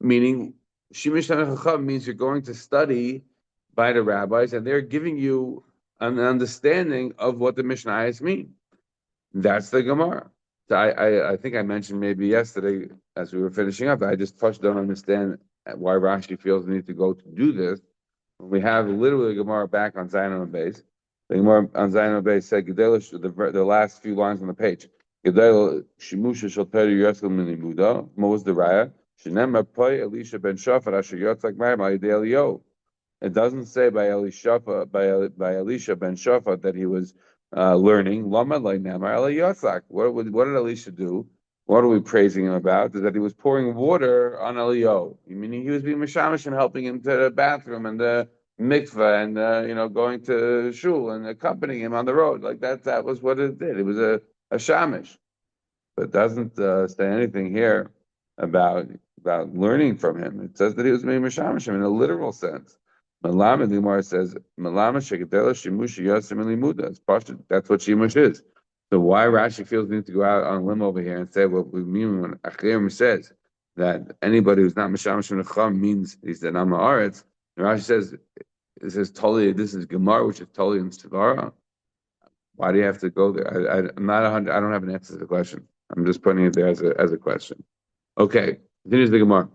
meaning Shimish Chacham means you're going to study by the rabbis, and they're giving you an understanding of what the Mishnayos mean. That's the Gemara. So I think I mentioned maybe yesterday as we were finishing up. I just don't understand why Rashi feels the need to go to do this. When we have literally the Gemara back on Zion and base. The Gemara on Zion and base said the last few lines on the page. Gedel shimusha shel Torah yosel min limuda. What was the raya? Shenemar poi Elisha ben Shafar asher yotzak ma'im al yidei Eliyahu. It doesn't say by Elisha ben Shafat that he was learning. Lama lo'namar ela yotzak. What did Elisha do? What are we praising him about? Is that he was pouring water on Eliyahu. Meaning he was being mishamish and helping him to the bathroom and the mikveh and going to shul and accompanying him on the road. Like that was what it did. It was a shamish. But it doesn't say anything here about learning from him. It says that he was being mishamishim in a literal sense. Malama, the Gemara says, Malama shekadela shimush yosim limuda. That's what shimush is. So why Rashi feels the need to go out on a limb over here and say what we mean when Achirim says that anybody who's not mishamishim necham means he's an Amma Aretz. Rashi says, it says totally. This is Gemara, which is totally in Svara. Why do you have to go there? I'm not 100. I don't have an answer to the question. I'm just putting it there as a question. Okay, continues the Gemara.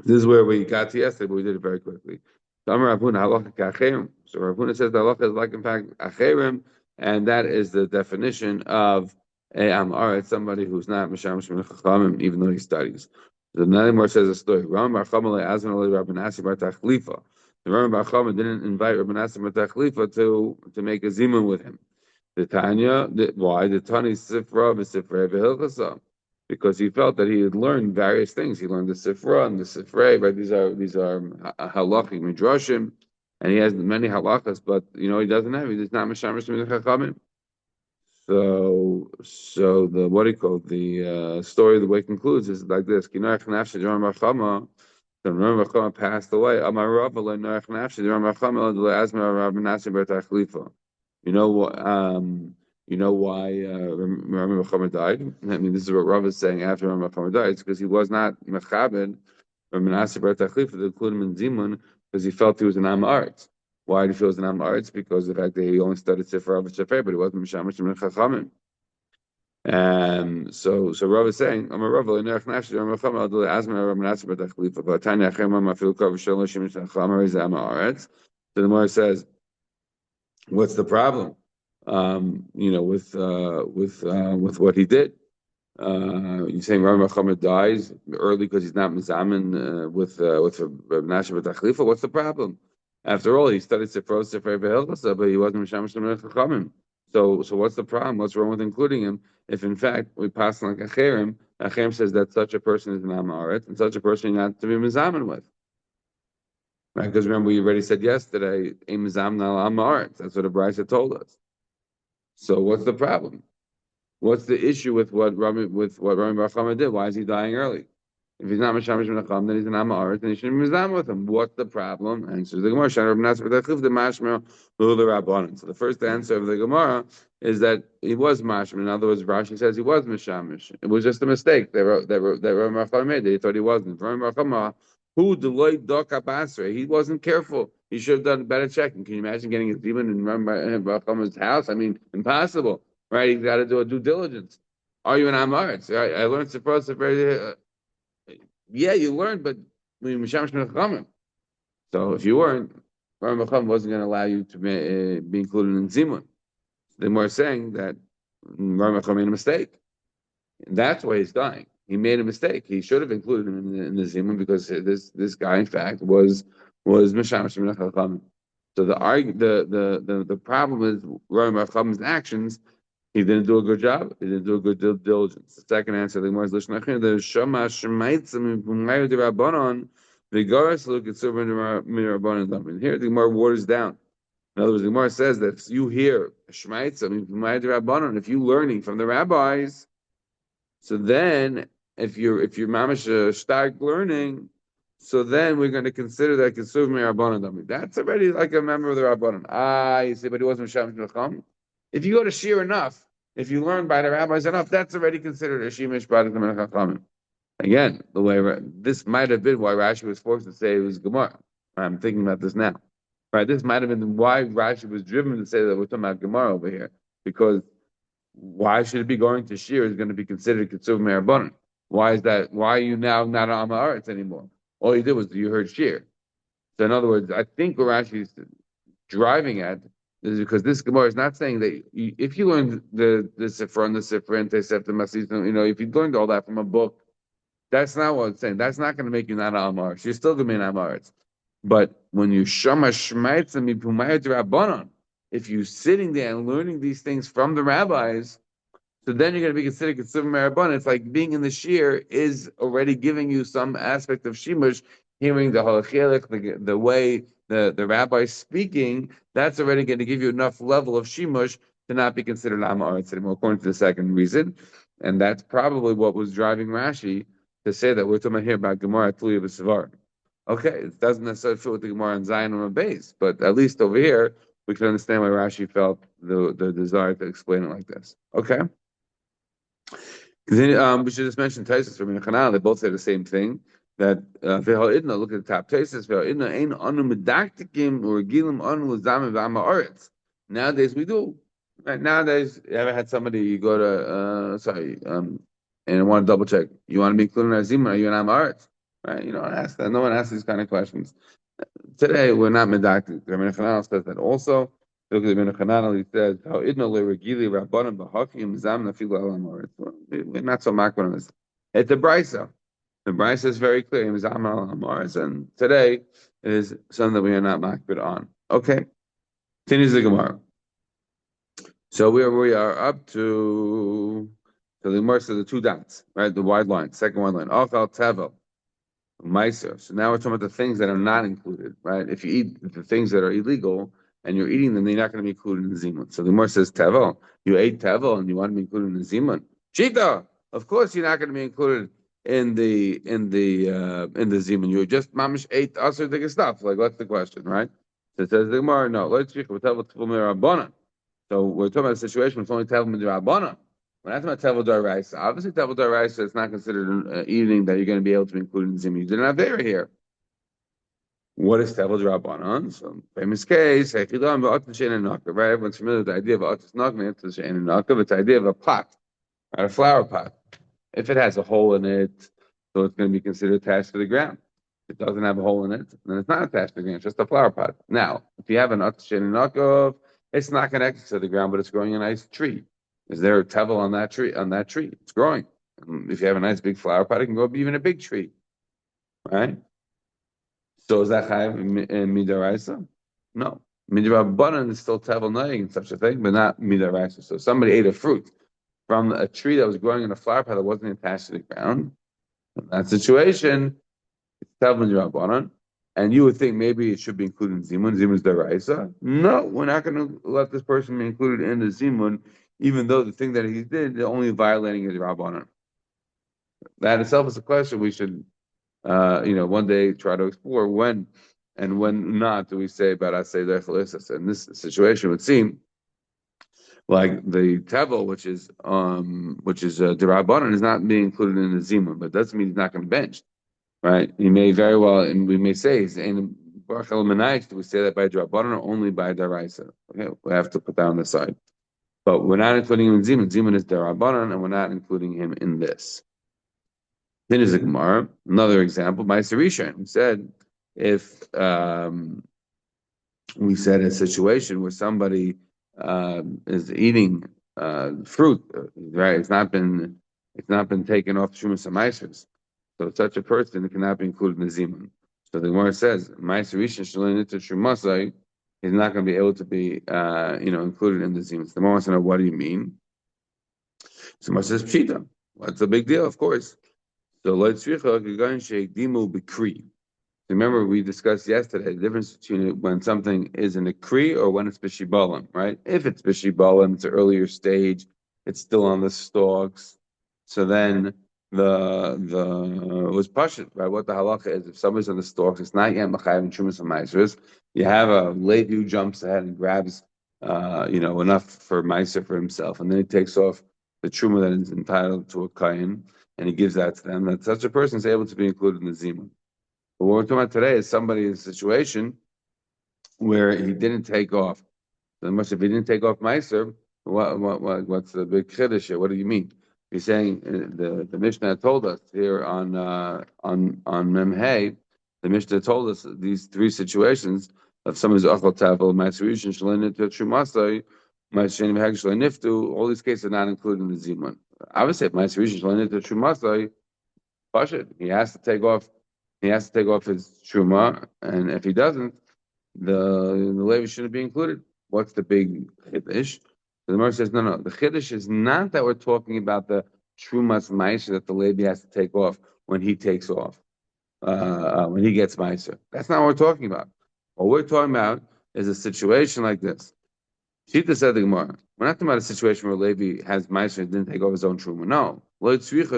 This is where we got to yesterday, but we did it very quickly. So Rav Huna says the halacha is like, in fact, acherim, and that is the definition of a amar. It's somebody who's not mishamish min chachamim, even though he studies. The Nalimor says a story. Ram Bar Chama le'azman alei Rabbi Nasi bar Tachlifa. The Ram Bar Chama didn't invite Rabbi Nasi bar Tachlifa to make a zimun with him. The Tanya, why? The Tani Sifra v'Sifrei v'Hilchasa, because he felt that he had learned various things. He learned the Sifra and the Sifrei, right? These are halachic midrashim, and he has many halachas, but he doesn't have. He's not mishamish min chachamim. So the what do you call the story? The way it concludes is like this: Kinarach nafshe Ram Bachama. The Ram Bachama passed away. Amar Rav lo Kinarach nafshe Ram Bachama lo Azmar Rabbi Nasi bar Tachlifa. You know what? You know why Rabbi Chama died? I mean, this is what Rav is saying after Rabbi Chama died. It's because he was not mechabed Rabbi Nasi bar Tachlifa to include him in Zimun because he felt he was an Am Aretz. Why did he feel he was an Am Aretz? Because of the fact that he only studied Sefer Rav Shefer, but he wasn't Mishamish min Chachamim. So Rav is saying, "Amar Rav le'nerach nafshi Rabbi Chama adul azma Rabbi Nasi bar Tachlifa, but Tanya Achem Mafil Kav Shalom Shemish Chachamim is Am Aretz." So the Gemara says, what's the problem? With what he did. You're saying Rabbi Chama dies early because he's not mizamin with Nashim B'Tachlifa. What's the problem? After all, he studied Sefros Sefer V'Hilchasa, but he wasn't Mishamish Chachamim. So what's the problem? What's wrong with including him? If in fact we pass like Acherim says that such a person is an Amaret and such a person you're not to be mizamin with. Right? Because remember, we already said yesterday, that's what the Brachot told us. So what's the problem? What's the issue with what Rami Bar Chama did? Why is he dying early? If he's not Mishamish min Chacham, then he's an Amaret, then he shouldn't be mizam with him. What's the problem? Answers the Gemara. So the first answer of the Gemara is that he was mashma. In other words, Rashi says he was mishamish. It was just a mistake that Rami Bar Chama made. He thought he wasn't. Rami Bar Chama, who deloyed Doka Basra? He wasn't careful. He should have done better checking. Can you imagine getting a demon in Rami Bar Chama's house? I mean, impossible, right? He's got to do a due diligence. Are you an Amaret? I learned Sefer. Yeah, you learned, but so if you weren't, Rami Bar Chama wasn't going to allow you to be included in Zimun. They were saying that Rami Bar Chama made a mistake. And that's why he's dying. He made a mistake. He should have included him in the Zimun because this guy, in fact, was Mishamish min Chachamim. So the problem is Rami Bar Chama's actions. He didn't do a good job. He didn't do a good due diligence. The second answer, the Gemara is Lishon Achim. The Shema Shemaitzim B'Mayir De Rabbanon V'Garas Look at Silver Min Rabbanon. And here the Gemara waters down. In other words, the Gemara says that if you hear Shemaitzim B'Mayir De Rabbanon, if you learning from the rabbis, so then if you're mamash stark learning, so then we're going to consider that Kisur Min Rabbanon. That's already like a member of the Rabbanon. You see, but he wasn't Mishamish Chacham. If you go to Shir enough, if you learn by the rabbis enough, that's already considered a Shimish B'Adik Min Chachamim. Again, this might have been why Rashi was forced to say it was Gemara. I'm thinking about this now. Right, this might have been why Rashi was driven to say that we're talking about Gemara over here, because why should it be going to Shir is going to be considered Ketsuv Merabbanan? Why is that? Why are you now not on Haaretz anymore? All you did was you heard Shir. So in other words, I think what Rashi is driving at is because this Gemara is not saying that if you learned the Sifra and the Sifra and Tesef the Masis, if you learned all that from a book, that's not what it's saying. That's not going to make you not an Amaretz. You're still going to be an Amaretz. But when you Shama Shmaitza Mipumayat Rabbanon, if you're sitting there and learning these things from the rabbis, so then you're going to be considered Kitzur Merabbanan. It's like being in the Shir is already giving you some aspect of Shimush, hearing the halachilik, the way the rabbi speaking, that's already going to give you enough level of Shimush to not be considered Amaretz anymore, according to the second reason. And that's probably what was driving Rashi to say that we're talking here about Gemara Tluya B'Sevar. Okay, it doesn't necessarily fit with the Gemara on Zion on a base, but at least over here, we can understand why Rashi felt the desire to explain it like this. Okay? We should just mention Taisus from Minachanal. They both say the same thing. That Ve'ha'idna, look at the top Taisus. Ve'ha'idna ein anu medaktikim or gilim anu l'zamim v'ama aretz. Nowadays we do. Right? Nowadays, you ever had somebody you go to and you want to double check? You want to be included in Azim? Are you an Amaretz? Right? You don't ask that. No one asks these kind of questions. Today we're not medaktik. Rabbi Chananel says that also. Look at Rabbi Chananel. He says, "How idna leregili rabbanim b'hakim zam nafilu al Amaretz." We're not so makbar on this. It's a brisa. The brisa is very clear. Zam al Amaretz, and today it is something that we are not makbar on. Okay. Continues the Gemara. So we are up to the immerse of the two dots, right? The wide line, second wide line. Achal tevel, meiser. So now we're talking about the things that are not included, right? If you eat the things that are illegal and you're eating them, they're not going to be included in the zimun. So the immerse says tevel. You ate tevel and you want to be included in the zimun. Cheetah, of course you're not going to be included in the zimun. You just mamish ate usher the stuff. Like what's the question, right? So it says the Gemara, no. Let's speak with tevel tevel merabbanan. So we're talking about a situation where it's only tevel midrabanan. We're not talking about tevel d'oraisa. Obviously, tevel d'oraisa is not considered eating that you're going to be able to be included in zim. You didn't have there here. What is tevel d'rabanan? So famous case, right? Everyone's familiar with the idea of otis nagme, it's the idea of a pot, right? A flower pot. If it has a hole in it, so it's going to be considered attached to the ground. If it doesn't have a hole in it, then it's not attached to the ground. It's just a flower pot. Now, if you have an otis shenenakov, it's not connected to the ground, but it's growing a nice tree. Is there a tevel on that tree? On that tree, it's growing. If you have a nice big flower pot, it can grow up even a big tree, right? So is that chayav midaraisa? No, midrabanan is still tevel noying and such a thing, but not midaraisa. So somebody ate a fruit from a tree that was growing in a flower pot that wasn't attached to the ground. In that situation, it's tevel midrabanan. And you would think maybe it should be included in Zimun. Zimun's deraisa. No, we're not going to let this person be included in the Zimun, even though the thing that he did is only violating his Rabbanan. That itself is a question we should, one day try to explore. When and when not do we say about Asay Dechalisas? In this situation, it would seem like the Tevel, which is the Rabbanan, is not being included in the Zimun, but doesn't mean he's not going to bench. Right? He may very well, and we may say, we say that by Drabanan or only by Daraisa. Okay, we have to put that on the side. But we're not including him in Zimun. Zimun is Darabanan, and we're not including him in this. Then is a Gemara, another example, by Sarishan, who said, if we said a situation where somebody is eating fruit, right? It's not been taken off Shumas Amaisers. So such a person cannot be included in the Zimun. So the Gemara says, he's not going to be able to be, included in the Zimun. So the Gemara wants to know, what do you mean? So Gemara says, Pshita. What's the big deal? Of course. So remember, we discussed yesterday the difference between when something is in a kri or when it's bishibalim, right? If it's bishibalim, it's an earlier stage, it's still on the stalks. So then it was pashut, right? What the halacha is, if somebody's on the stalks, it's not yet machayev and shumas and maasros. You have a lady who jumps ahead and grabs, enough for meiser for himself, and then he takes off the truma that is entitled to a kain. and he gives that to them, that such a person is able to be included in the zimun. But what we're talking about today is somebody in a situation where he didn't take off. So much if he didn't take off Meiser, what's the big chiddush here? What do you mean? He's saying the Mishnah told us here on Memhei, the Mishnah told us these three situations of someone's achal tavel, Meiser Rishon Shlein to Trumasai, Meiser Sheni V'Hag Shlein Niftu. All these cases are not included in the Zimun. Obviously, if Meiser Rishon Shlein to Trumasai, Pashit, he has to take off. He has to take off his truma, and if he doesn't, the Levi shouldn't be included. What's the big chiddush? The Gemara says, no. The chiddush is not that we're talking about the trumas meiser that the Levi has to take off when he takes off, when he gets meiser. That's not what we're talking about. What we're talking about is a situation like this. Shita said the Gemara, we're not talking about a situation where Levi has meiser and didn't take off his own truma. No. We're talking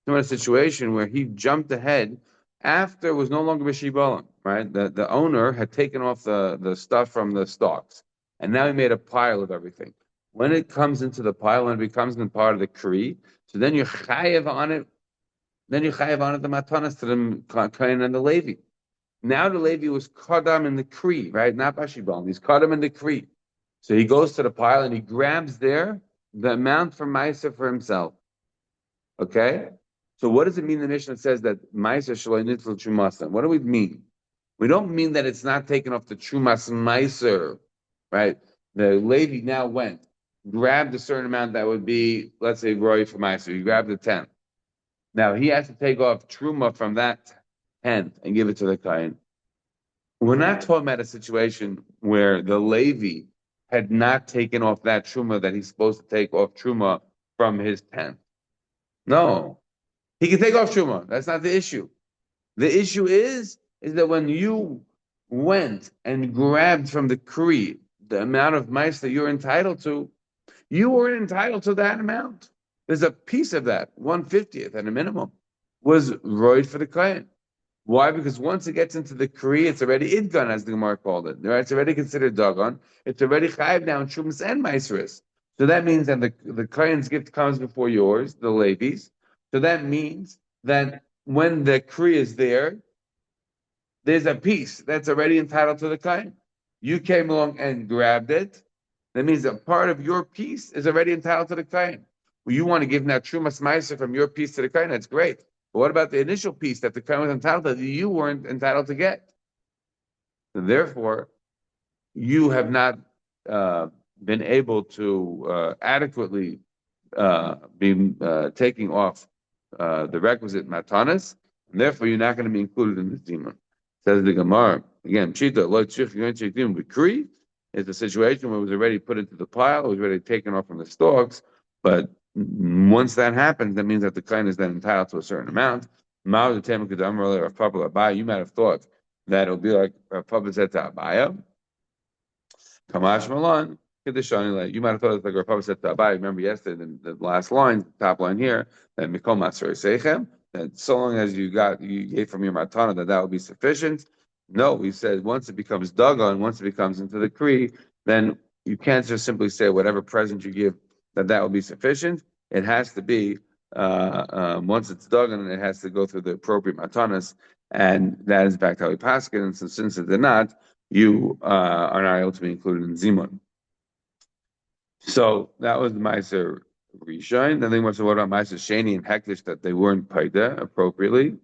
about a situation where he jumped ahead after it was no longer Mishibalim, right? The owner had taken off the stuff from the stalks, and now he made a pile of everything. When it comes into the pile and it becomes part of the Kri, so then you chayev on it. Then you chayev on it the matanas to the Kohen and the Levi. Now the Levi was kadam in the Kri, right? Not Bashibalim. He's kadam in the Kri. So he goes to the pile and he grabs there the amount for Maisa for himself. Okay? So what does it mean the Mishnah says that Maisa Shalai Nitzel Trumasa? What do we mean? We don't mean that it's not taken off the Trumas Meiser, right? The Levi now went, grabbed a certain amount that would be, let's say, Roy for Meiser. He grabbed the 10. Now he has to take off Truma from that 10 and give it to the Kain. We're not talking about a situation where the Levi had not taken off that Truma that he's supposed to take off Truma from his 10. No. He can take off Truma. That's not the issue. The issue is that when you went and grabbed from the Kri the amount of mice that you're entitled to, you weren't entitled to that amount. There's a piece of that, 1/50th at a minimum, was roid for the Kohen. Why? Because once it gets into the Kri, it's already idgan, as the Gemara called it. Right? It's already considered dagon. It's already chayiv now in Shumas and Meiseris. So that means that the Kohen's gift comes before yours, the Levi's. So that means that when the Kri is there, there's a piece that's already entitled to the Kohen. You came along and grabbed it. That means a part of your piece is already entitled to the Kohen. Well, you want to give now Trumas Meiser from your piece to the Kohen, that's great. But what about the initial piece that the Kohen was entitled to that you weren't entitled to get? So therefore, you have not been able to adequately be taking off the requisite matanas, and therefore you're not going to be included in the zimun. Says the Gemara again. Pshita lo tzrich yoncheitim b'kri is a situation where it was already put into the pile, it was already taken off from the stalks, but once that happens, that means that the Kohen is then entitled to a certain amount. You might have thought that it'll be like Rav said to Abaya. Kamash Malan. You might have thought it's like Rav said to Abaya. Remember yesterday, the last line, top line here, that Mikol Matzor Seichem, that so long as you gave from your matana, that would be sufficient. No, he said once it becomes dagon, once it becomes into the Kri, then you can't just simply say whatever present you give that will be sufficient. It has to be once it's dagon, it has to go through the appropriate matanas, and that is back to how we pass it. And so since it did not, you are not able to be included in zimun. So that was the Meiser Rishon. Then the Gemara said, what about Meiser Sheni and Hektish that they weren't paida appropriately?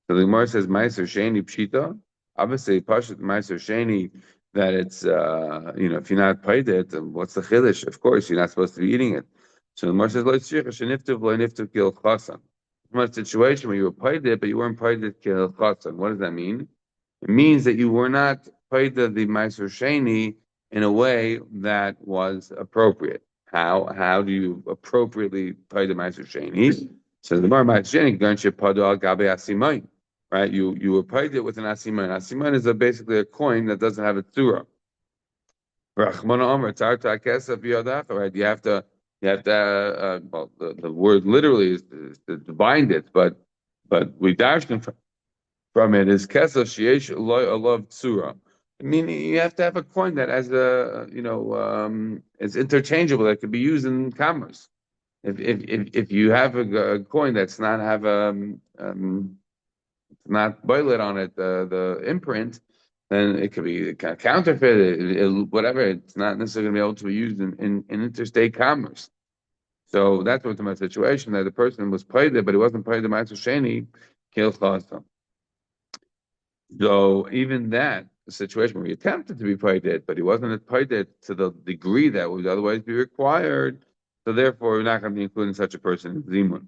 So the Gemara says Meiser Sheni Pshita. Obviously, Pashat Meiser Sheni that it's if you're not paida it, then what's the chiddush? Of course, you're not supposed to be eating it. So the Gemara says Lo tzricha sheniftuv lo niftuv kil chasan. It's a situation where you were paida it, but you weren't paida kil chasan. What does that mean? It means that you were not paida the Meiser Sheni in a way that was appropriate. How do you appropriately pay the Meiser Sheni? So the Mar Meiser Sheni Ganship Pado al Gabe Asimain, right? You were paid it with an Asimain. Asimain is basically a coin that doesn't have a tzura. Rachmana Omer Tarta Kesef Yodach, right? You have to well, the word literally is to bind it, but we dashed from it is Kesef Sheyesh Lov Tzura. Meaning you have to have a coin that has is interchangeable, that could be used in commerce. If you have a coin that's not have not boilet on it, the imprint, then it could be counterfeit, whatever. It's not necessarily going to be able to be used in interstate commerce. So that's what's my situation, that the person was paid it, but he wasn't paid the Ma'aser Sheni, Kil Chasa. So even that situation where he attempted to be paid it, but he wasn't paid it to the degree that would otherwise be required, so therefore we're not going to be including such a person in Zimun.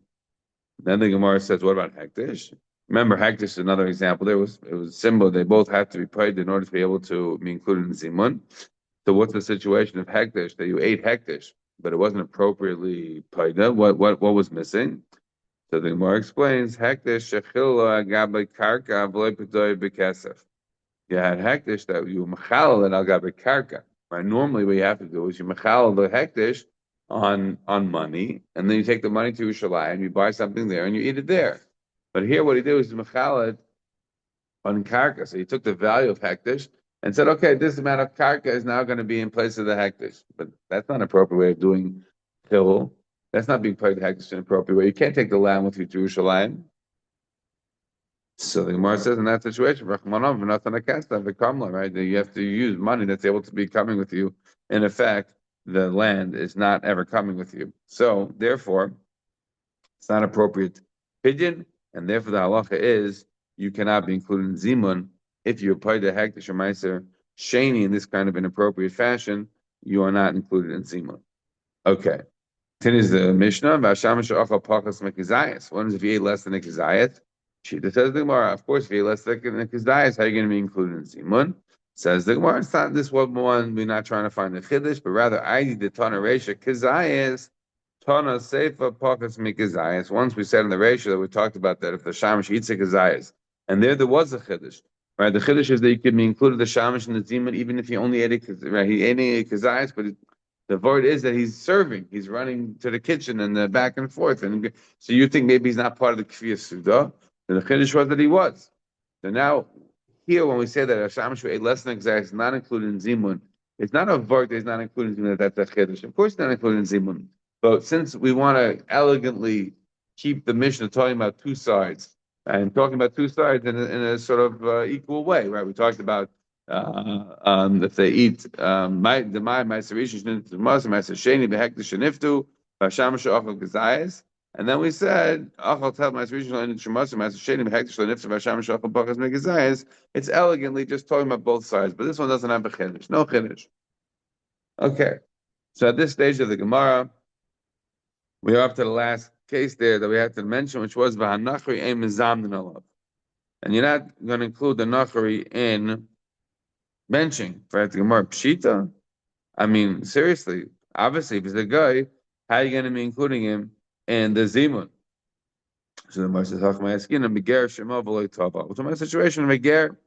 Then the Gemara says, what about Hektish? Remember, Hektish is another example. It was similar. They both have to be paid in order to be able to be included in Zimun. So what's the situation of Hektish? That you ate Hektish, but it wasn't appropriately paid. What was missing? So the Gemara explains, Hektish shechila gabe karka v'loy p'toy b'kesef. You had Hektish that you machal and al gabe karka. Right? Normally, what you have to do is you machal the Hektish on money, and then you take the money to Yerushalayim, you buy something there, and you eat it there. But here, what he did was machal it on karka. So he took the value of Hektish and said, okay, this amount of karka is now going to be in place of the Hektish. But that's not an appropriate way of doing Chilul. That's not being paid the Hektish in an appropriate way. You can't take the land with you to Yerushalayim. So the Gemara says in that situation, right? You have to use money that's able to be coming with you. In effect, the land is not ever coming with you. So therefore, it's not appropriate pidyon, and therefore the halacha is you cannot be included in zimun if you apply the hektish or meiser sheni in this kind of inappropriate fashion. You are not included in zimun. Okay. Then is the Mishnah. What happens if you ate less than a kizayat? It says the Gemara, of course, if you ate less than a kizayat, how are you going to be included in zimun? Says the Gemara, it's not this one. We're not trying to find the chiddush, but rather I need the tana reisha kizayas. Tana Seifa Pakas Mikazayas. Once we said in the ratio that we talked about that if the Shamish eats a Kazayas, and there was a Chiddush. Right? The Chiddush is that you could be included the Shamish and the Zimun even if he only ate a right? He ate a Kazayas, but the word is that he's serving, he's running to the kitchen and back and forth. And so you think maybe he's not part of the Kfiyah Suda. And the Chiddush was that he was. So now, here when we say that a Shamish who ate less than a Kazayas is not included in Zimun, it's not a word that is not included in Zimun, that's a Chiddush. Of course, it's not included in Zimun. But since we want to elegantly keep the Mishnah talking about two sides and talking about two sides in a sort of equal way, right? We talked about if they eat the my ma'aserishin shniftu mas ma'asesheni behektish shniftu v'hashamash ochel gazayis, and then we said ochel tel ma'aserishin shniftu mas ma'asesheni behektish shniftu v'hashamash ochel bakas megazayis. It's elegantly just talking about both sides, but this one doesn't have a chiddush, no chiddush. Okay, so at this stage of the Gemara, we are up to the last case there that we had to mention, which was v'hanachri ein mizamnin alav, and you're not going to include the nachri in benching. For the Gemara pshita, I mean seriously, obviously if he's a guy, how are you going to be including him in the zimun? So the Gemara says, "Hachmai askin and beger shema v'loy tava." What's my situation of a ger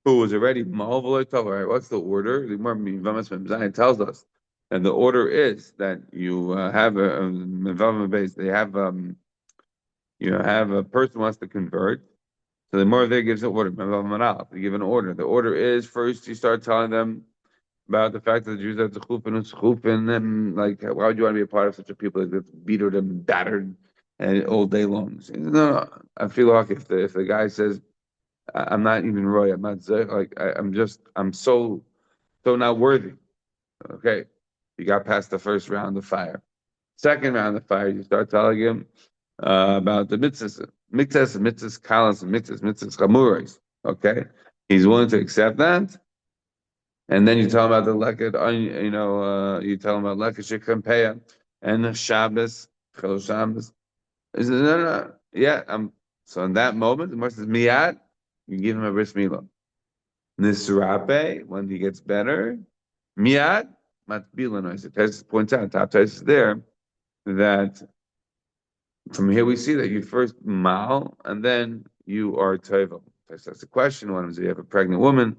who was already mal v'loy tava? Right? What's the order? The Gemara Mivamas Memzayin tells us. And the order is that you have they have you have a person wants to convert. So the more there gives an order. They give an order. The order is first you start telling them about the fact that the Jews have to chufin and then like why would you want to be a part of such a people that's beatered and battered and all day long? So, no, I feel like if the guy says I'm not even roy, I'm not like I'm so not worthy. Okay. You got past the first round of fire. Second round of fire, you start telling him about the mitzvahs, kalas, and mitzvahs chamurais. Okay, he's willing to accept that, and then you tell him about the leket, you tell him about leket shekhampeya and Shabbos, chil Shabbos. He says, no, yeah. So in that moment, the Gemara says miyad, you give him a bris milah. Nisrape, when he gets better, miyad. Matbilan, points out, top test is there, that from here we see that you first mal and then you are tevel. That's the question. One is you have a pregnant woman,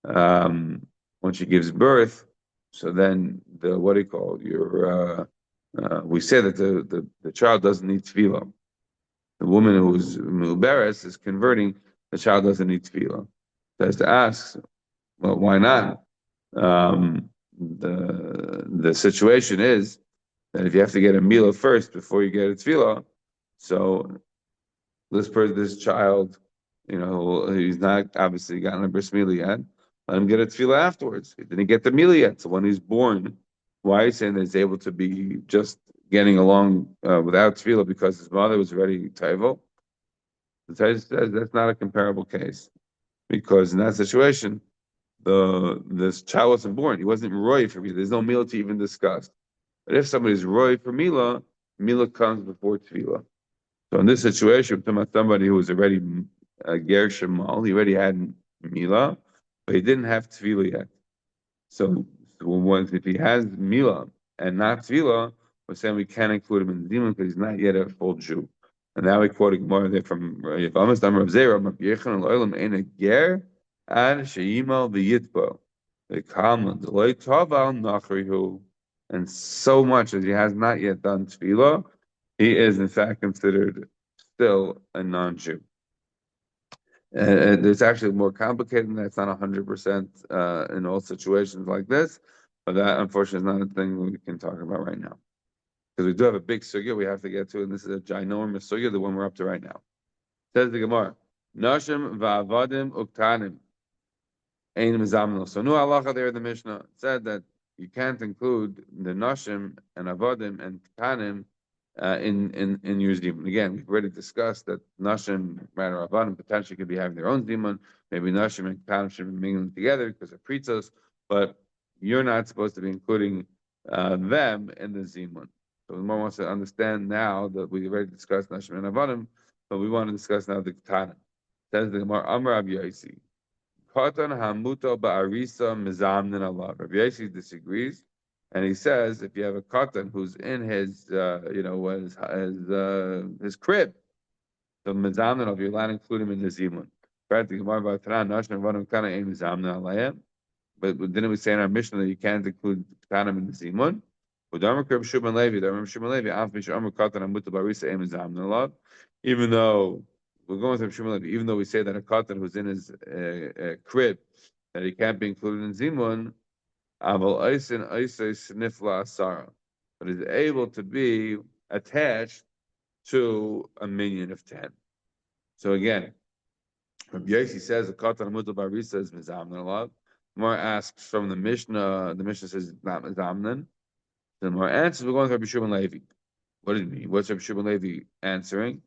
when she gives birth, so then what do you call your we say that the child doesn't need tefillah. The woman who's muberes is converting, the child doesn't need tefillah. So has to ask, well, why not? The situation is that if you have to get a milah first before you get a tefillah, so this child, he's not obviously gotten a bris milah yet. Let him get a tefillah afterwards. He didn't get the milah yet, so when he's born, why is he saying that he's able to be just getting along without tefillah because his mother was already taival? The Torah says that's not a comparable case because in that situation, this child wasn't born. He wasn't roy for milah. There's no milah to even discuss. But if somebody's roy for milah, milah comes before tefillah. So in this situation, we're talking about somebody who was already ger shemal. He already had milah, but he didn't have tefillah yet. So if he has milah and not tefillah, we're saying we can't include him in the demon because he's not yet a full Jew. And now we quote more there from Yavamas Damar of Zera, Rav Yechon Eloilam Ein a Ger and Sheyimal v'Yitbo. The Kalman Deloy Toval Nachrihu. And so much as he has not yet done tefillah, he is in fact considered still a non-Jew. It's actually more complicated than that. It's not 100% in all situations like this, but that unfortunately is not a thing we can talk about right now. Because we do have a big sugya we have to get to, and this is a ginormous sugya, the one we're up to right now. Says the Gemara, Nashim va'avadim uktanim ein mizamno. So new halacha there in the Mishnah said that you can't include the Nashim and Avadim and Ktanim in your zimun. Again, we've already discussed that Nashim, or Avadim, potentially could be having their own zimun. Maybe Nashim and Ktanim should be mingling together because of pritzos, but you're not supposed to be including them in the zimun. So the more wants to understand now that we already discussed Nashim and Avadim, but we want to discuss now the Ktanim. Says the Gemara, Amar Rabbi Yosi, Katan hamuto ba'arisa mizamnin Allah. Rabbi Yosi disagrees. And he says, if you have a katan who's in his, his crib, the mezamin of you're allowed to include him in the zimun. But didn't we say in our mission that you can't include katanim in the zimun? Even though we're going through Shimon Levi, even though we say that a katan who's in his crib that he can't be included in zimun. But is able to be attached to a minion of 10. So again, Rabbi Yosi says the katan mutal barisa is mizamnan alav. More asks from the Mishnah. The Mishnah says it's not mizamnan. The more answers we're going to Rabbi Shimon Levi. What does it mean? What's Rabbi Shimon Levi answering?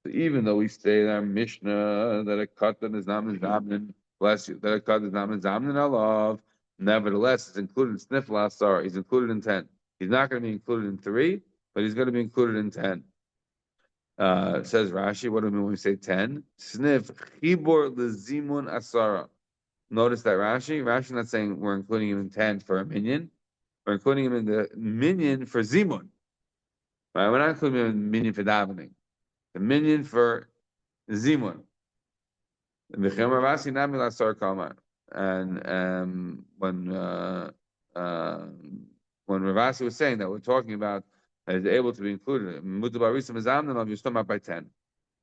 So even though we say in our Mishnah that a katan is not mizamnan, bless you, that a katan is not mizamnan alav. Nevertheless, it's included in Snifla Asar. He's included in 10. He's not going to be included in 3, but he's going to be included in 10. Says Rashi, what do we mean when we say 10? Snif Chibor Lezimun Asara. Notice that Rashi not saying we're including him in 10 for a minion. We're including him in the minion for Zimun. Right? We're not including him in the minion for davening. The minion for Zimun. And when Ravasi was saying that we're talking about is able to be included, you're talking about by 10.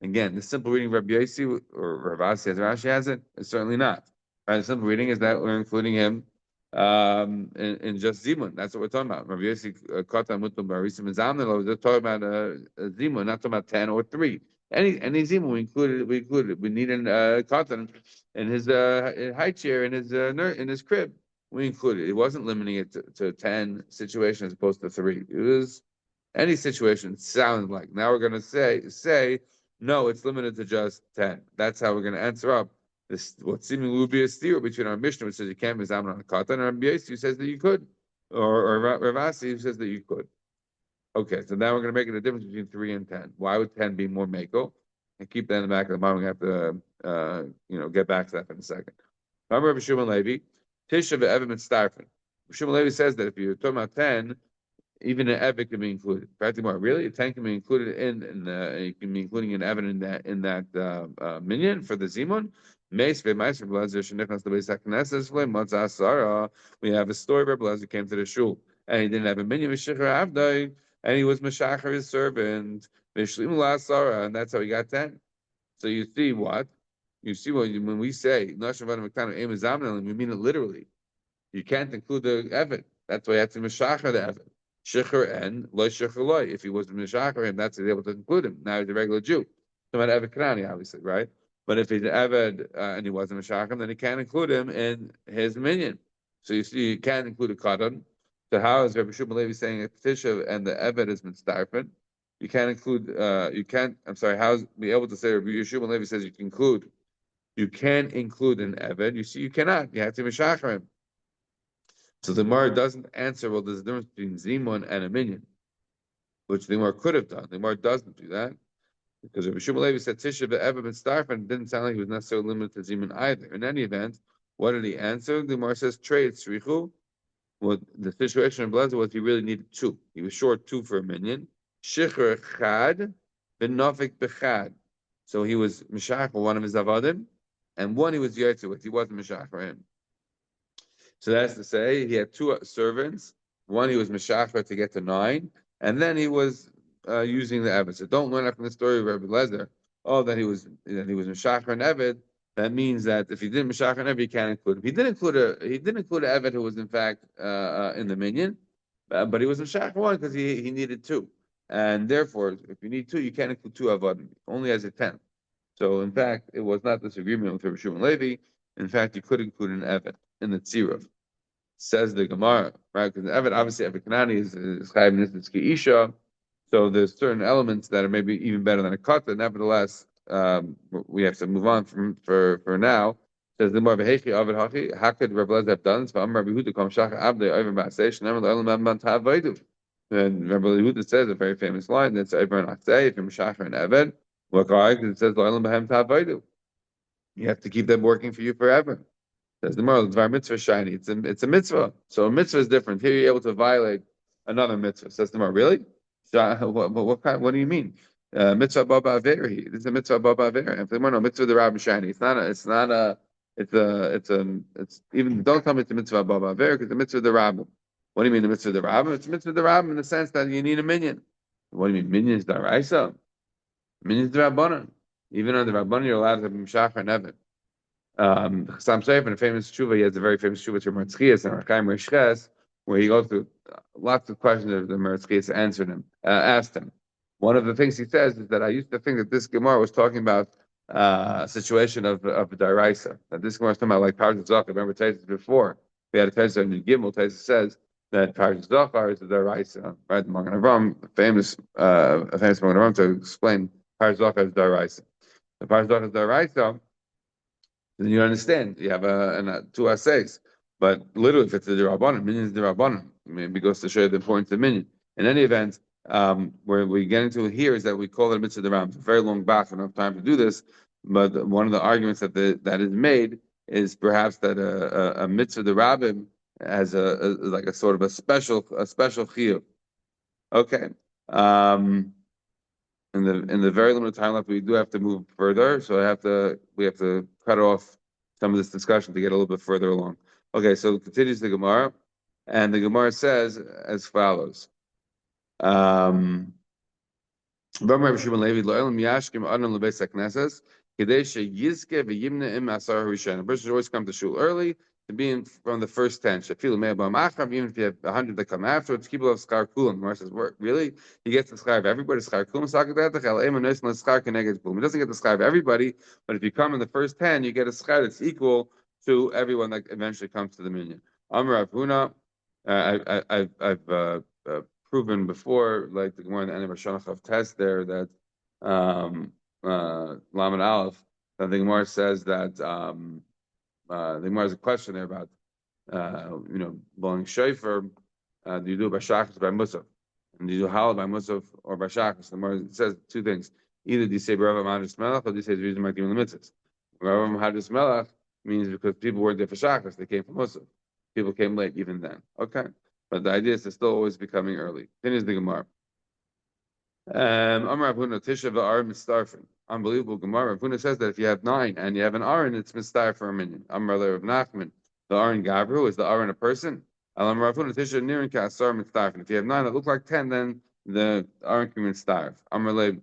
Again, the simple reading of Rabbi Yosi or Ravasi as Rashi has it is certainly not. Right? The simple reading is that we're including him in just Zimun. That's what we're talking about. Rabbi Yosi Katan Mutum Barisa Mizamnel. We're talking about Zimun, not talking about 10 or 3. Any Zimun we included. We needed Katan in his high chair in his crib. We included. It wasn't limiting it to 10 situations as opposed to 3. It was any situation. Sounds like now we're going to say no. It's limited to just 10. That's how we're going to answer up. This what seemingly would be a steer between our Mishnah, which says you can't be examined on a katan, and Rabbi Yosi, who says that you could, or Ravasi, who says that you could. Okay, so now we're going to make it a difference between 3 and 10. Why would 10 be more mako? And keep that in the back of the mind. We have to, get back to that in a second. Remember Rabbi Shimon Levi, Tisha ve'evim and starfin. Rabbi Shimon Levi says that if you're talking about 10, even an Evid can be included. Practically more. Really? A 10 can be included you can be including an Evid in that minion for the Zimun. We have a story where Blazer came to the shul and he didn't have a minion and he was Meshacher, his servant, and that's how he got 10. So you see what? When we say we mean it literally. You can't include the Evid. That's why you have to Meshacher the Evid. Shecher and loy shecher loy. If he was mishacher him, that's able to include him. Now he's a regular Jew. So about Eved Kanani, obviously, right? But if he's Eved and he wasn't mishacher, then he can't include him in his minion. So you see, you can't include a Katan. So how is Rabbi Shmuel Levi saying if Tisha and the Eved has been starfed? You can't include. You can't. I'm sorry. How's be able to say Rabbi Shmuel Levi says you can include? You can include an Eved. You see, you cannot. You have to mishacher him. So the Gemara doesn't answer. Well, there's a difference between Zimun and a minion, which the Gemara could have done. The Gemara doesn't do that because Rabbi Shmuel Levi said Tisha b'Eved b'Starf, and it didn't sound like he was necessarily limited to Zimun either. In any event, what did he answer? The Gemara says trade Srichu. Well, the situation in Blazer was he really needed two. He was short two for a minion. Shicher chad v'nofik b'chad. So he was mishach for one of his avadim, and one he was yotze with. He wasn't mishach for him. So that's to say he had two servants. One he was mishachar to get to 9, and then he was using the Eved. So don't learn up from the story of Rabbi Lezer. Oh, that he was mishachar and Eved. That means that if he didn't mishachar and Eved, he can't include him. He didn't include a Eved who was in fact in the minion, but he was mishachar one because he needed 2, and therefore if you need 2, you can't include 2 avodim. Only as a 10. So in fact, it was not disagreement with Rabbi Shimon Levi. In fact, you could include an Eved in the tzirav. Says the Gemara, right? Because Eved, obviously, Eved Kanani is Chayav Nisnitsky Isha, so there's certain elements that are maybe even better than a kata. Nevertheless, we have to move on for now. Says the Gemara, V'hechi Aved Hachi, how could Rabbi Lezer have done this? V'am Rabbi Yehuda Kom Shacha Avdei Over Ba'asei Shneimar L'Olam Abban Ta'avaydu. And Rabbi Yehuda says a very famous line that's Over and Achsei, if you're Meshachar and Eved, because it says L'Olam B'hem Ta'avaydu. You have to keep them working for you forever. Says the moral, the mitzvah shiny. It's a mitzvah. So a mitzvah is different. Here you're able to violate another mitzvah. Says the moral, really? What do you mean? Mitzvah baba averi. This is a mitzvah baba averi. If the moral, mitzvah the rabbi shiny. It's even, don't tell me it's a mitzvah baba averi because the mitzvah the rabbi. What do you mean the mitzvah the rabbi? It's a mitzvah the rabbi in the sense that you need a minion. What do you mean? Minion is daraisa? Minion is the rabbanon. Even on the rabbanon, you're allowed to have mishachar and eved. Sam Seif, in a famous tshuva, he has a very famous tshuva to Merzchias and Archaim Rishches, where he goes through lots of questions that the Merzchias asked him. One of the things he says is that I used to think that this Gemara was talking about a situation of Daraisa. That this Gemara was talking about like Parashat Zachar. Remember Taisus before? We had a Taisus in Gimel. Taisus says that Parashat Zachar is the Daraisa, right? The Magen Avraham, a famous Magen Avraham to explain Parashat Zachar is Daraisa. The Parashat Zachar is Daraisa. Then you understand. You have 2 essays, but literally, if it's the Rabbanon, minion is the Rabbanon. Maybe goes to show you the importance of minion. In any event, where we get into here is that we call it a mitzvah deram. It's a very long back, enough time to do this. But one of the arguments that is made is perhaps that a mitzvah derabim has like a sort of a special chiyuv. Okay. In the very limited time left, we do have to move further. So we have to cut off some of this discussion to get a little bit further along. Okay, so continues the Gemara, and the Gemara says as follows. A person should always come to shul early to be in from the first 10. Even if you have 100 that come afterwards, people have schar kulam. Gemara says, really? He gets the schar of everybody. Schar kulam. He doesn't get the schar of everybody, but if you come in the first 10, you get a schar that's equal to everyone that eventually comes to the minyan. Amar Avuna, I've proven before, like the Gemara in the end of Shanachav test there, that Lamed Aleph, that the Gemara says that the Gemara has a question there about blowing shofar. Do you do bashachas by musaf, and do you do halal by musaf or bashachas? The Gemara says 2 things: either do you say b'rava mahadis melech, or do you say reason makim lemitzvahs. B'rava mahadis melech means because people weren't there for shachas; they came for musaf. People came late even then. Okay, but the idea is to still always be coming early. Then is the Gemara. Amar Avuna Tisha v'Aron Mistarfin. Unbelievable Gemara. Avuna says that if you have 9 and you have an Aron, it's Mistar for a minion. Amar Rav Nachman. The Aron Gavru, is the Aron a person? Amar Avuna Tisha Nirin Ka'asar Mistarfin. If you have 9 that look like 10, then the Aron can be Mistar. Amar the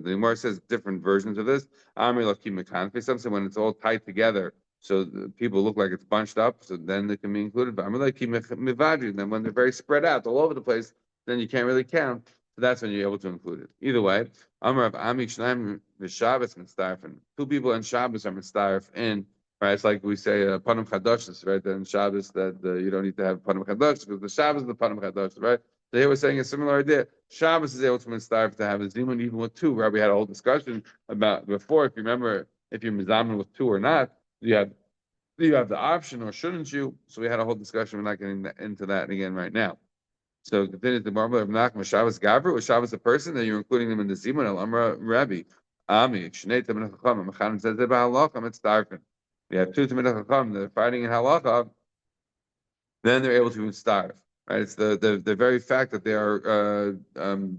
Gemara says different versions of this. Amar Lakim Mekanfi. Some say when it's all tied together, so people look like it's bunched up, so then they can be included. But Amar Lakim Mivadri. Then when they're very spread out all over the place, then you can't really count. So that's when you're able to include it. Either way, Amar of Ami Shnaim Shabbos Mitzdarfen. Two people on Shabbos are Mitzdarf in. Right, it's like we say Panim Chadoshis, right? Then Shabbos that you don't need to have Panim Chadosh because the Shabbos is the Panim Chadosh, right? So here we're saying a similar idea. Shabbos is able to Mitzdarf to have a Zimun even with two. Right, we had a whole discussion about before. If you remember, if you're Mizamin with two or not, you have the option or shouldn't you? So we had a whole discussion. We're not getting into that again right now. So continues the Marble of Nachman Shabbos Gavra or Shabbos a person that you're including them in the Zimun Al Amra Rabbi Ami Shnei Tamid Chacham Mechanim says that about halacha it's darken. You have two Tamid Chacham they're fighting in halacha, then they're able to starve. Right? It's the very fact that they are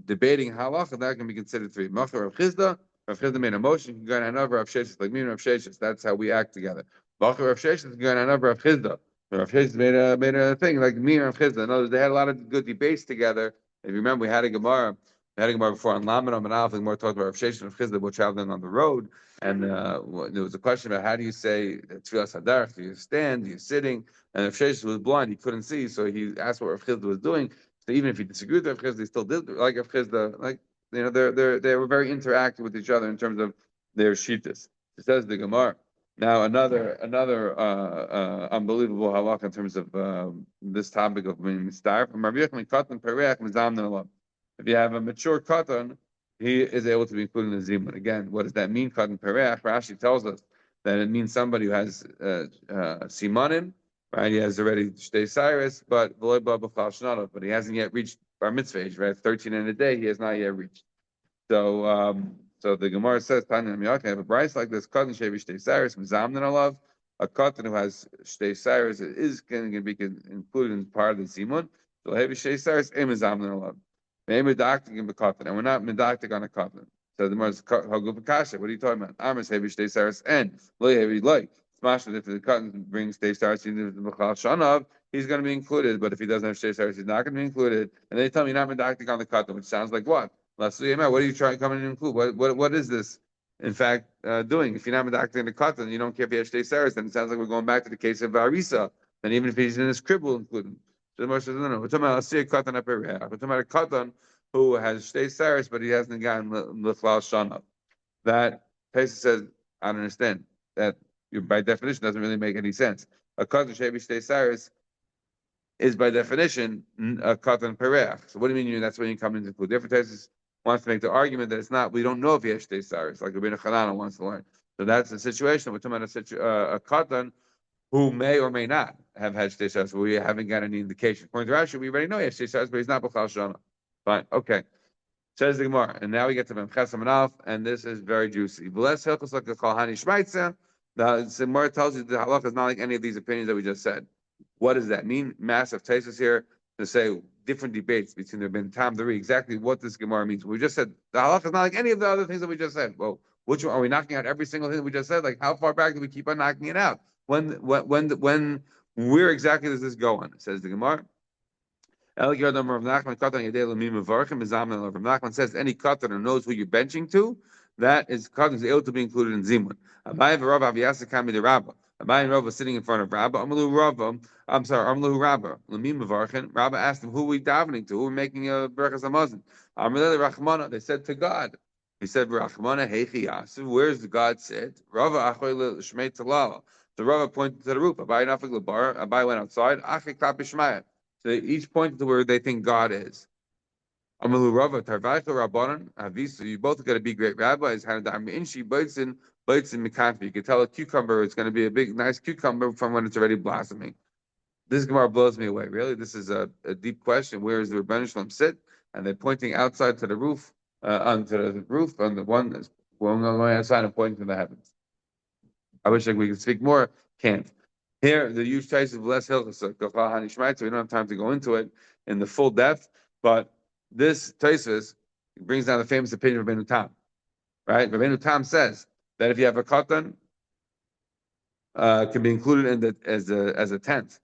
debating halacha that can be considered three. Machar of Chizda, Rav Chizda made a motion. You can go on another Rav Sheshes like me and Rav Sheshes. That's how we act together. Machar Rav Sheshes can go on another Rav Chizda. Rav Sheshes made a thing like me and Rav Chizda. In other words, they had a lot of good debates together. If you remember, we had a Gemara. We had a Gemara before on Lamed and Alf. The Gemara talked about Rav Sheshes and Rav Chizda both traveling on the road, and there was a question about how do you say Tfilas Hadarach? Do you stand? Do you sitting? And if Sheshes was blind, he couldn't see, so he asked what Rav Chizda was doing. So even if he disagreed with Rav Chizda, he still did like Rav Chizda. Like they were very interactive with each other in terms of their shittas. It says the Gemara. Now another unbelievable halakha in terms of this topic of being mistar. If you have a mature katan, he is able to be included in the zimun. Again, what does that mean? Katan pereach. Rashi tells us that it means somebody who has simanim. Right, he has already shtei cyrus, but he hasn't yet reached bar mitzvah age. Right, 13 in a day, he has not yet reached. So, so the Gemara says, "Tanya Miyaka have a price like this. Katan shevi shtei cyrus mizamnin alav. A katan who has shtei cyrus is going to be included in part of the zimun. So heavy shtei cyrus em mizamnin alav. Maybe medactic in the katan, and we're not medactic on a katan. So the Gemara is hagu b'kasha. What are you talking about? Amos heavy shtei cyrus and loy heavy loy. If the cotton brings shtei cyrus into the B'chal Shanav, he's going to be included. But if he doesn't have shtei cyrus, he's not going to be included. And they tell me you're not medactic on the cotton, which sounds like what? What are you trying to come in and include? What is this, in fact, doing? If you're not medactic on the cotton, you don't care if he has shtei cyrus, then it sounds like we're going back to the case of Arisa. And even if he's in his crib, we'll include him. So the Moshe says, no. We're talking about a cotton up here. We're talking about a cotton who has shtei cyrus, but he hasn't gotten B'chal Shanav. That Pesach says, I don't understand that. By definition, doesn't really make any sense. A katan shevi shtei cyrus is by definition a katan pereach. So what do you mean? That's when you come into include. Different Tesis wants to make the argument that it's not. We don't know if he has shtei cyrus, like Rabbeinu Chanana wants to learn. So that's the situation. We're talking about a katan who may or may not have had shtei cyrus. We haven't got any indication. According to Rashi, we already know he has shtei cyrus, but he's not b'chal shana. Fine, okay. Says the Gemara, and now we get to Memches Amanaf, and this is very juicy. Bless Hilchos like a Kalhani Shmaitza. The Gemara tells you the halacha is not like any of these opinions that we just said. What does that mean? Massive tesis here to say different debates between the Ben Tam Dari, exactly what this Gemara means. We just said the halacha is not like any of the other things that we just said. Well, which one are we knocking out every single thing that we just said? Like how far back do we keep on knocking it out? Where exactly does this go on? It says the Gemara. Rav Nachman says any katan who knows who you're benching to, that is katan is able to be included in zimun. Abai and Rav Aviyasa kami de Rabba. Abai and Rav was sitting in front of Rabba. Amlu Rabba. Lamim Mevarchen. Rabba asked him, who are we davening to? Who are we making a berachas hamazon? Amrele Rachmana. They said to God. He said, Rachmana heichi yasu. Where's the God said? Rava achoy l'shmei talala. So Rava pointed to the roof. Abai nafik lebar. Abai went outside. Achik klap b'shmaya. So they each pointed to where they think God is. Amalu Rava Tarvaika Rabbanan Avisu. You both got to be great rabbis. Hanadam Inshi bites in Mikafi. You can tell a cucumber is going to be a big, nice cucumber from when it's already blossoming. This Gemara blows me away. Really, this is a deep question. Where does the Rebbeinu Shalom sit? And they're pointing outside to the roof, onto the roof, on the one that's going outside and pointing to the heavens. I wish we could speak more. Can't. Here, the huge taste of less hilchos, so we don't have time to go into it in the full depth, but this Tosfos brings down the famous opinion of Rabbeinu Tam. Right? Rabbeinu Tam says that if you have a katan, can be included in the as a tenth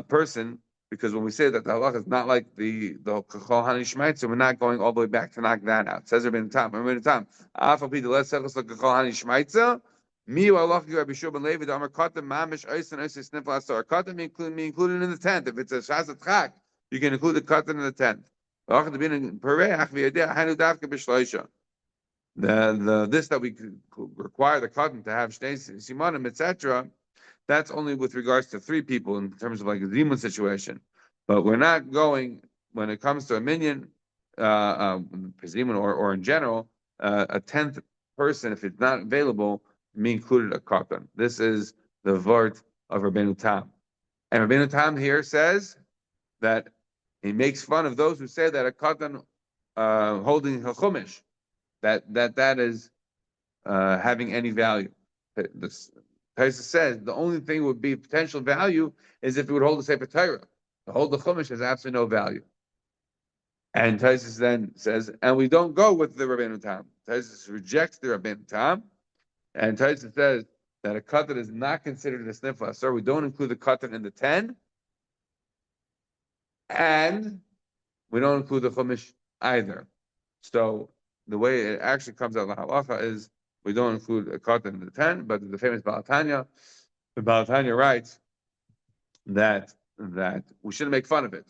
person, because when we say that the halacha is not like the kachol hani shmaitza, we're not going all the way back to knock that out. Says Rabbeinu Tam. Rabbeinu Tam, afal pi the less hilchos like kachol hani shmaitza. Miu Allah Rabbi Shua ben Levi, the Amar Katan Mamish Oisen Oisen Snifla Asar. Katan be included in the tenth. If it's a Shazat Chak, you can include the katan in the tenth. This that we could require the cotton to have shnei simanim, etc. That's only with regards to three people in terms of like a zimun situation. But we're not going when it comes to a minion, zimun or in general, a 10th person, if it's not available, me included a cotton. This is the vort of Rabbeinu Tam. And Rabbeinu Tam here says that he makes fun of those who say that a cotton holding a chumash, that is having any value. This Taisa says the only thing would be potential value is if it would hold the Sefer Torah. To hold the chumash has absolutely no value. And Taisa then says, and we don't go with the Rabbeinu Tam. Taisa rejects the Rabbeinu Tam, and Taisa says that a katan is not considered a snifla. So we don't include the katan in the 10, and we don't include the chumash either. So the way it actually comes out of the halacha is we don't include a katan in the 10, but the famous Baal Tanya, the Baal Tanya writes that we shouldn't make fun of it.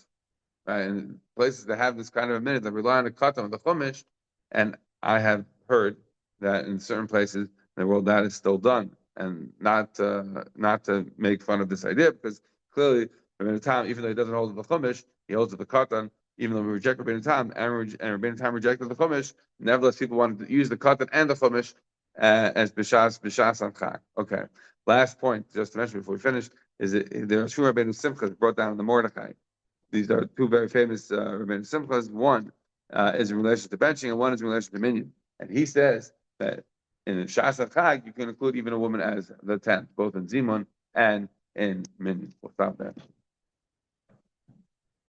Right? And places that have this kind of a minute that rely on a katan of the chumash, and I have heard that in certain places in the world that is still done, and not to make fun of this idea, because clearly Rabbeinu Tam, even though he doesn't hold the chumash, he holds the katan. Even though we reject Rabbeinu Tam and Rabbeinu Tam rejected the chumash, nevertheless people wanted to use the katan and the chumash as b'shas and chag. Okay. Last point, just to mention before we finish, is that there are two Rabbeinu Simchas brought down in the Mordechai. These are two very famous Rabbeinu Simchas. One is in relation to benching, and one is in relation to minyan. And he says that in Shas and Chag, you can include even a woman as the 10th, both in Zimun and in minyan. We'll stop there.